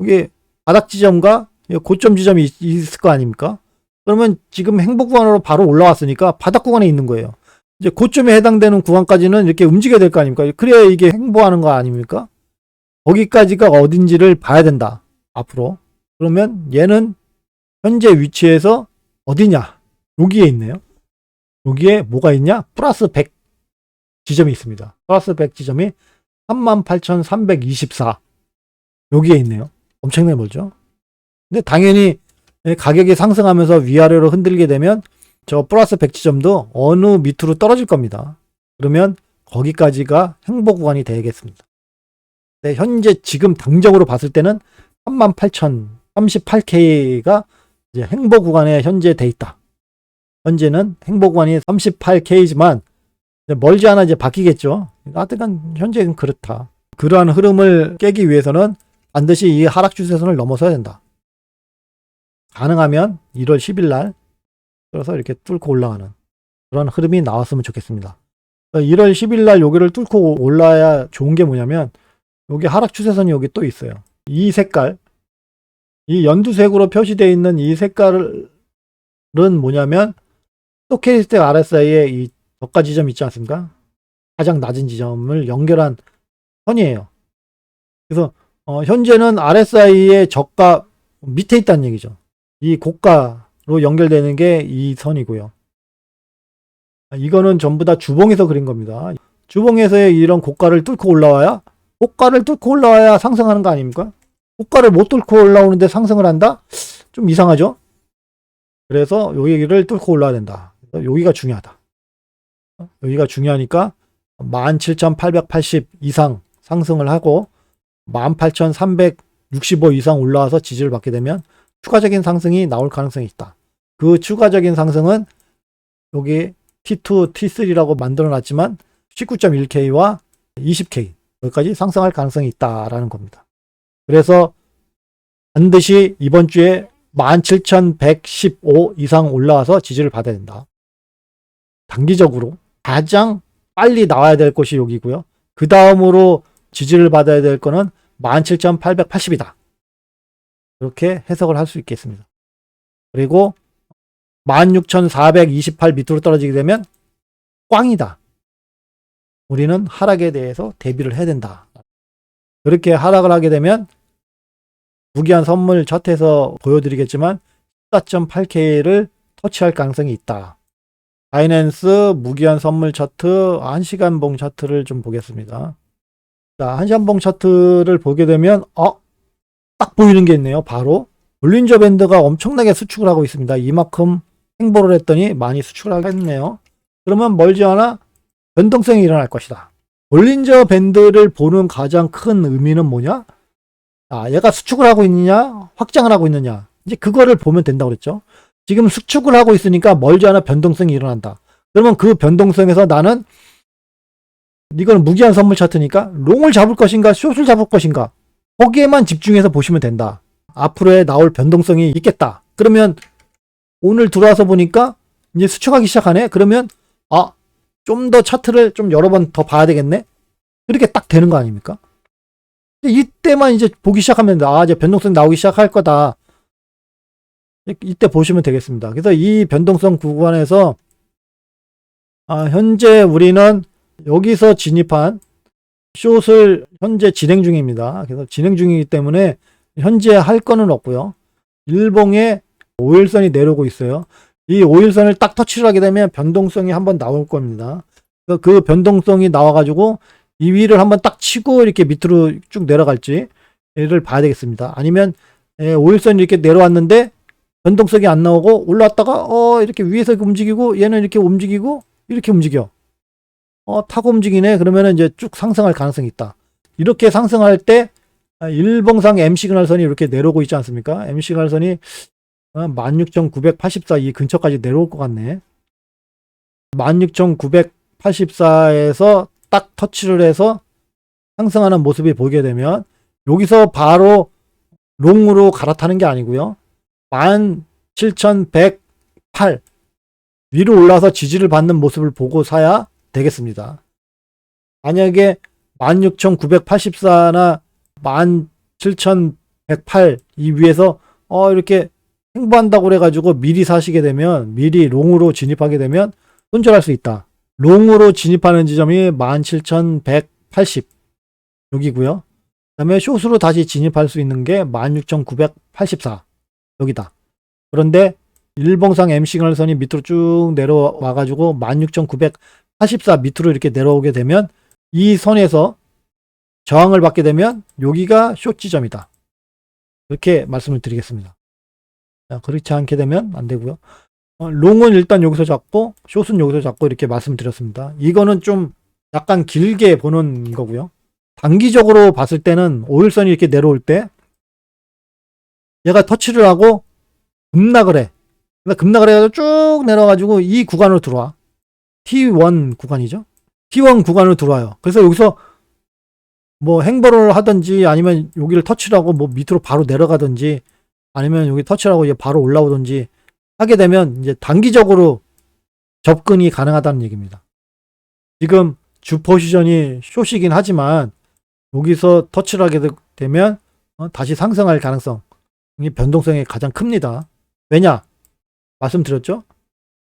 이게 바닥 지점과 고점 지점이 있을 거 아닙니까? 그러면 지금 행보 구간으로 바로 올라왔으니까 바닥 구간에 있는 거예요. 이제 고점에 해당되는 구간까지는 이렇게 움직여야 될 거 아닙니까? 그래야 이게 행보하는 거 아닙니까? 거기까지가 어딘지를 봐야 된다. 앞으로. 그러면 얘는 현재 위치에서 어디냐? 여기에 있네요. 여기에 뭐가 있냐? 플러스 100 지점이 있습니다. 플러스 100 지점이 38,324 여기에 있네요. 엄청나게 멀죠? 근데 당연히 가격이 상승하면서 위아래로 흔들게 되면 저 플러스 100 지점도 어느 밑으로 떨어질 겁니다. 그러면 거기까지가 행보 구간이 되겠습니다. 네, 현재 지금 당적으로 봤을 때는 38,038K가 이제 행보 구간에 현재 돼 있다. 현재는 행보 구간이 38K지만 멀지 않아 이제 바뀌겠죠. 하여튼 현재는 그렇다. 그러한 흐름을 깨기 위해서는 반드시 이 하락 추세선을 넘어서야 된다. 가능하면 1월 10일 날 그래서 이렇게 뚫고 올라가는 그런 흐름이 나왔으면 좋겠습니다. 1월 10일 날 여기를 뚫고 올라야 좋은 게 뭐냐면 여기 하락 추세선이 여기 또 있어요. 이 색깔, 이 연두색으로 표시되어 있는 이 색깔은 뭐냐면 스토캐스틱 RSI의 이 저가 지점 있지 않습니까? 가장 낮은 지점을 연결한 선이에요. 그래서 현재는 RSI의 저가 밑에 있다는 얘기죠. 이 고가로 연결되는 게 이 선이고요. 이거는 전부 다 주봉에서 그린 겁니다. 주봉에서의 이런 고가를 뚫고 올라와야 상승하는 거 아닙니까? 고가를 못 뚫고 올라오는데 상승을 한다? 좀 이상하죠? 그래서 여기를 뚫고 올라야 된다. 여기가 중요하다. 여기가 중요하니까 17,880 이상 상승을 하고 18,365 이상 올라와서 지지를 받게 되면 추가적인 상승이 나올 가능성이 있다. 그 추가적인 상승은 여기 T2, T3라고 만들어 놨지만 19.1K와 20K 여기까지 상승할 가능성이 있다라는 겁니다. 그래서 반드시 이번 주에 17,115 이상 올라와서 지지를 받아야 된다. 단기적으로 가장 빨리 나와야 될 곳이 여기고요. 그 다음으로 지지를 받아야 될 거는 17,880이다. 이렇게 해석을 할 수 있겠습니다. 그리고 16,428 밑으로 떨어지게 되면 꽝이다. 우리는 하락에 대해서 대비를 해야 된다. 그렇게 하락을 하게 되면 무기한 선물 차트에서 보여드리겠지만 14.8K를 터치할 가능성이 있다. 바이낸스 무기한 선물 차트 1시간봉 차트를 좀 보겠습니다. 자, 1시간봉 차트를 보게 되면 딱 보이는 게 있네요. 바로 볼린저 밴드가 엄청나게 수축을 하고 있습니다. 이만큼 행보를 했더니 많이 수축을 하겠네요. 그러면 멀지 않아 변동성이 일어날 것이다. 볼린저 밴드를 보는 가장 큰 의미는 뭐냐? 얘가 수축을 하고 있느냐 확장을 하고 있느냐, 이제 그거를 보면 된다고 그랬죠. 지금 수축을 하고 있으니까 멀지 않아 변동성이 일어난다. 그러면 그 변동성에서 나는 이거는 무기한 선물 차트니까 롱을 잡을 것인가 숏을 잡을 것인가 거기에만 집중해서 보시면 된다. 앞으로에 나올 변동성이 있겠다. 그러면 오늘 들어와서 보니까 이제 수축하기 시작하네. 그러면 좀 더 차트를 좀 여러 번 더 봐야 되겠네. 그렇게 딱 되는 거 아닙니까? 이때만 이제 보기 시작하면 이제 변동성 나오기 시작할 거다. 이때 보시면 되겠습니다. 그래서 이 변동성 구간에서 현재 우리는 여기서 진입한 숏을 현재 진행 중입니다. 그래서 진행 중이기 때문에 현재 할 거는 없고요. 일봉에 5일선이 내려오고 있어요. 이 5일선을 딱 터치를 하게 되면 변동성이 한번 나올 겁니다. 그 변동성이 나와가지고 이 위를 한번 딱 치고 이렇게 밑으로 쭉 내려갈지 를 봐야 되겠습니다. 아니면 5일선이 이렇게 내려왔는데 변동성이 안 나오고 올라왔다가 이렇게 위에서 움직이고 얘는 이렇게 움직이고 이렇게 움직여. 타고 움직이네. 그러면은 이제 쭉 상승할 가능성이 있다. 이렇게 상승할 때 일봉상 M시그널선이 이렇게 내려오고 있지 않습니까? M시그널선이 16,984 이 근처까지 내려올 것 같네. 16,984에서 딱 터치를 해서 상승하는 모습이 보게 되면 여기서 바로 롱으로 갈아타는 게 아니고요. 17,108 위로 올라서 지지를 받는 모습을 보고 사야 되겠습니다. 만약에 16,984나 17,108 이 위에서 이렇게 행보한다고 그래가지고 미리 사시게 되면 미리 롱으로 진입하게 되면 손절할 수 있다. 롱으로 진입하는 지점이 17,180 여기고요. 그 다음에 숏으로 다시 진입할 수 있는 게 16,984 여기다. 그런데 일봉상 M시그널선이 밑으로 쭉 내려와가지고 16,984 밑으로 이렇게 내려오게 되면 이 선에서 저항을 받게 되면 여기가 숏 지점이다. 이렇게 말씀을 드리겠습니다. 그렇지 않게 되면 안 되고요. 롱은 일단 여기서 잡고 숏은 여기서 잡고 이렇게 말씀드렸습니다. 이거는 좀 약간 길게 보는 거고요. 단기적으로 봤을 때는 5일선이 이렇게 내려올 때 얘가 터치를 하고 급락을 해. 급락을 해가지고 쭉 내려가지고 이 구간으로 들어와. T1 구간이죠. T1 구간으로 들어와요. 그래서 여기서 뭐 행보를 하든지 아니면 여기를 터치를 하고 뭐 밑으로 바로 내려가든지 아니면 여기 터치를 하고 바로 올라오든지 하게 되면 이제 단기적으로 접근이 가능하다는 얘기입니다. 지금 주 포지션이 숏이긴 하지만 여기서 터치를 하게 되면 다시 상승할 가능성이 변동성이 가장 큽니다. 왜냐? 말씀드렸죠?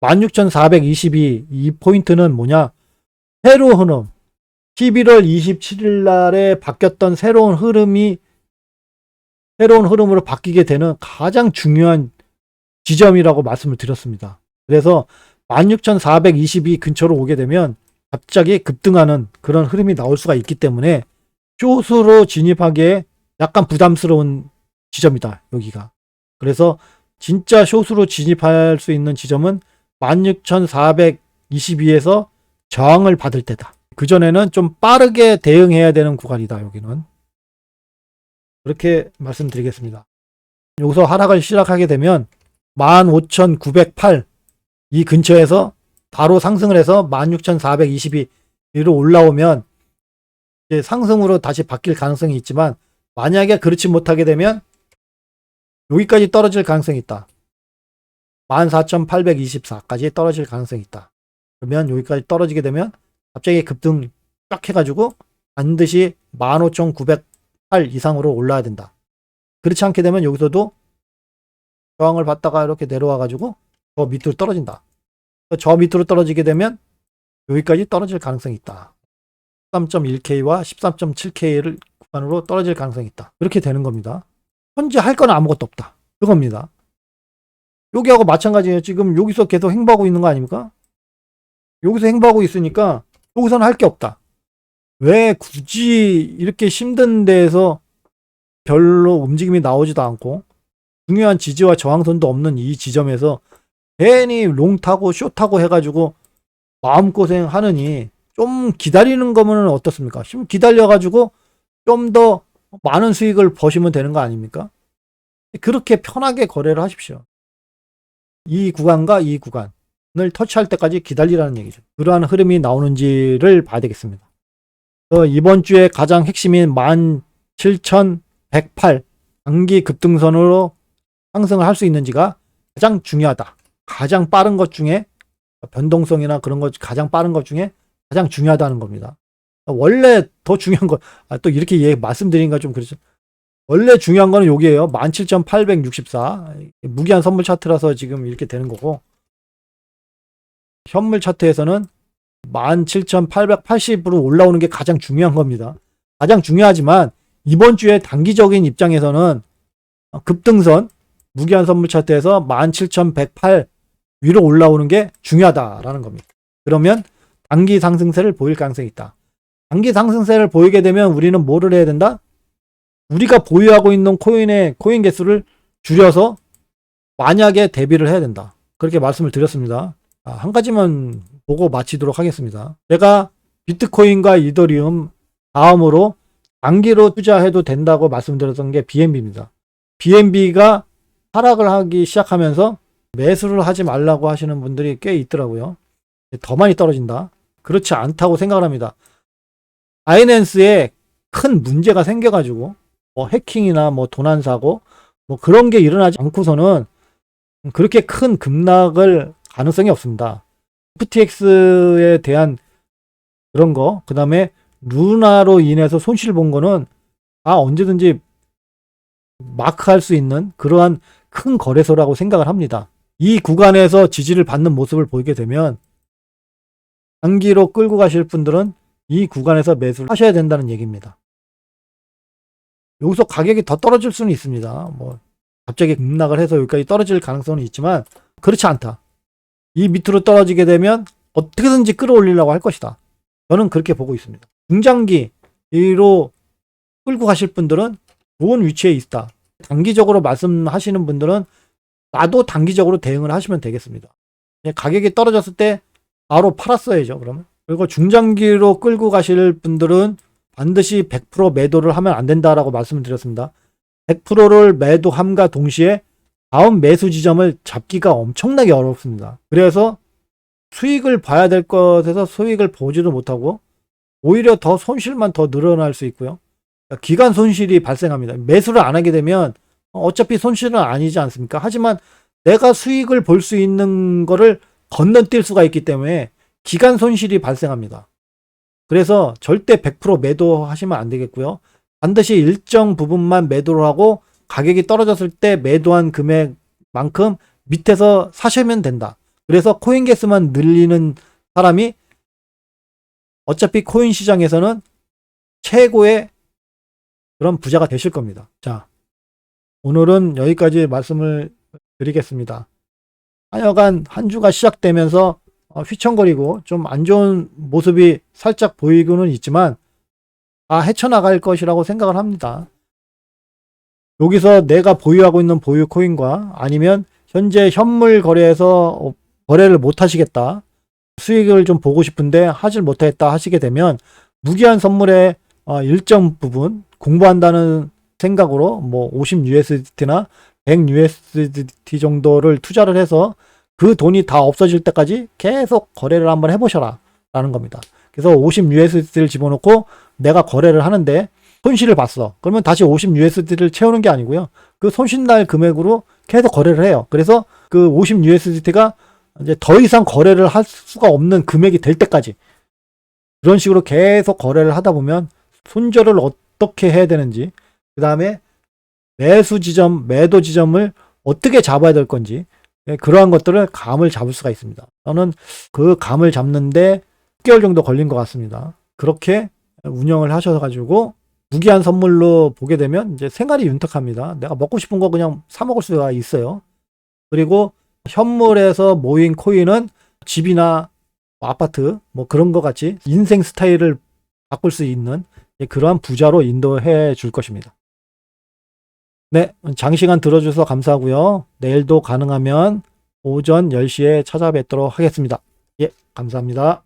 16,422 이 포인트는 뭐냐? 새로운 흐름. 11월 27일 날에 바뀌었던 새로운 흐름으로 바뀌게 되는 가장 중요한 지점이라고 말씀을 드렸습니다. 그래서 16,422 근처로 오게 되면 갑자기 급등하는 그런 흐름이 나올 수가 있기 때문에 숏으로 진입하기에 약간 부담스러운 지점이다, 여기가. 그래서 진짜 숏으로 진입할 수 있는 지점은 16,422에서 저항을 받을 때다. 그전에는 좀 빠르게 대응해야 되는 구간이다, 여기는. 그렇게 말씀드리겠습니다. 여기서 하락을 시작하게 되면 15,908 이 근처에서 바로 상승을 해서 16,422로 올라오면 이제 상승으로 다시 바뀔 가능성이 있지만, 만약에 그렇지 못하게 되면 여기까지 떨어질 가능성이 있다. 14,824까지 떨어질 가능성이 있다. 그러면 여기까지 떨어지게 되면 갑자기 급등 쫙 해가지고 반드시 15,908 이상으로 올라야 된다. 그렇지 않게 되면 여기서도 저항을 받다가 이렇게 내려와가지고 저 밑으로 떨어진다. 저 밑으로 떨어지게 되면 여기까지 떨어질 가능성이 있다. 13.1K와 13.7K를 구간으로 떨어질 가능성이 있다. 이렇게 되는 겁니다. 현재 할 건 아무것도 없다. 그겁니다. 여기하고 마찬가지예요. 지금 여기서 계속 행보하고 있는 거 아닙니까? 여기서 행보하고 있으니까 여기서는 할 게 없다. 왜 굳이 이렇게 힘든 데에서 별로 움직임이 나오지도 않고 중요한 지지와 저항선도 없는 이 지점에서 괜히 롱 타고 숏 타고 해가지고 마음고생 하느니 좀 기다리는 거면 어떻습니까? 좀 기다려가지고 좀 더 많은 수익을 버시면 되는 거 아닙니까? 그렇게 편하게 거래를 하십시오. 이 구간과 이 구간을 터치할 때까지 기다리라는 얘기죠. 그러한 흐름이 나오는지를 봐야 되겠습니다. 이번 주에 가장 핵심인 17,108 단기 급등선으로 상승을 할 수 있는지가 가장 중요하다. 가장 빠른 것 중에 변동성이나 그런 것 가장 빠른 것 중에 가장 중요하다는 겁니다. 원래 더 중요한 거, 또 이렇게 말씀드리니까 좀 그렇죠. 원래 중요한 거는 여기에요. 17,864 무기한 선물 차트라서 지금 이렇게 되는 거고, 현물 차트에서는 17,880으로 올라오는 게 가장 중요한 겁니다. 가장 중요하지만 이번 주에 단기적인 입장에서는 급등선 무기한 선물 차트에서 17,108 위로 올라오는 게 중요하다라는 겁니다. 그러면 단기 상승세를 보일 가능성이 있다. 단기 상승세를 보이게 되면 우리는 뭐를 해야 된다? 우리가 보유하고 있는 코인 개수를 줄여서 만약에 대비를 해야 된다. 그렇게 말씀을 드렸습니다. 한 가지만 보고 마치도록 하겠습니다. 제가 비트코인과 이더리움 다음으로 단기로 투자해도 된다고 말씀드렸던 게 BNB입니다. BNB가 하락을 하기 시작하면서 매수를 하지 말라고 하시는 분들이 꽤 있더라고요. 더 많이 떨어진다. 그렇지 않다고 생각을 합니다. 바이낸스에 큰 문제가 생겨가지고 해킹이나 도난사고 그런 게 일어나지 않고서는 그렇게 큰 급락을 가능성이 없습니다. FTX에 대한 그런 거, 그 다음에 루나로 인해서 손실 본 거는 다 언제든지 마크할 수 있는 그러한 큰 거래소라고 생각을 합니다. 이 구간에서 지지를 받는 모습을 보이게 되면 단기로 끌고 가실 분들은 이 구간에서 매수를 하셔야 된다는 얘기입니다. 여기서 가격이 더 떨어질 수는 있습니다. 갑자기 급락을 해서 여기까지 떨어질 가능성은 있지만 그렇지 않다. 이 밑으로 떨어지게 되면 어떻게든지 끌어올리려고 할 것이다. 저는 그렇게 보고 있습니다. 중장기로 끌고 가실 분들은 좋은 위치에 있다. 단기적으로 말씀하시는 분들은 나도 단기적으로 대응을 하시면 되겠습니다. 가격이 떨어졌을 때 바로 팔았어야죠. 그러면. 그리고 중장기로 끌고 가실 분들은 반드시 100% 매도를 하면 안 된다라고 말씀을 드렸습니다. 100%를 매도함과 동시에 다음 매수 지점을 잡기가 엄청나게 어렵습니다. 그래서 수익을 봐야 될 것에서 수익을 보지도 못하고 오히려 더 손실만 더 늘어날 수 있고요. 기간 손실이 발생합니다. 매수를 안 하게 되면 어차피 손실은 아니지 않습니까? 하지만 내가 수익을 볼 수 있는 거를 건너뛸 수가 있기 때문에 기간 손실이 발생합니다. 그래서 절대 100% 매도하시면 안 되겠고요. 반드시 일정 부분만 매도를 하고 가격이 떨어졌을 때 매도한 금액만큼 밑에서 사시면 된다. 그래서 코인 개수만 늘리는 사람이 어차피 코인 시장에서는 최고의 그런 부자가 되실 겁니다. 자, 오늘은 여기까지 말씀을 드리겠습니다. 하여간 한 주가 시작되면서 휘청거리고 좀 안 좋은 모습이 살짝 보이고는 있지만 헤쳐나갈 것이라고 생각을 합니다. 여기서 내가 보유하고 있는 보유 코인과 아니면 현재 현물 거래에서 거래를 못 하시겠다, 수익을 좀 보고 싶은데 하질 못하겠다 하시게 되면 무기한 선물의 일정 부분 공부한다는 생각으로 뭐 50USDT나 100USDT 정도를 투자를 해서 그 돈이 다 없어질 때까지 계속 거래를 한번 해보셔라 라는 겁니다. 그래서 50USDT를 집어넣고 내가 거래를 하는데 손실을 봤어. 그러면 다시 50USDT를 채우는 게 아니고요. 그 손실날 금액으로 계속 거래를 해요. 그래서 그 50USDT가 이제 더 이상 거래를 할 수가 없는 금액이 될 때까지 그런 식으로 계속 거래를 하다 보면 손절을 어떻게 해야 되는지, 그 다음에 매수 지점, 매도 지점을 어떻게 잡아야 될 건지, 그러한 것들을 감을 잡을 수가 있습니다. 저는 그 감을 잡는데 6개월 정도 걸린 것 같습니다. 그렇게 운영을 하셔가지고 무기한 선물로 보게 되면 이제 생활이 윤택합니다. 내가 먹고 싶은 거 그냥 사 먹을 수가 있어요. 그리고 현물에서 모인 코인은 집이나 아파트 뭐 그런 거 같이 인생 스타일을 바꿀 수 있는 그러한 부자로 인도해 줄 것입니다. 네, 장시간 들어주셔서 감사하고요. 내일도 가능하면 오전 10시에 찾아뵙도록 하겠습니다. 예, 감사합니다.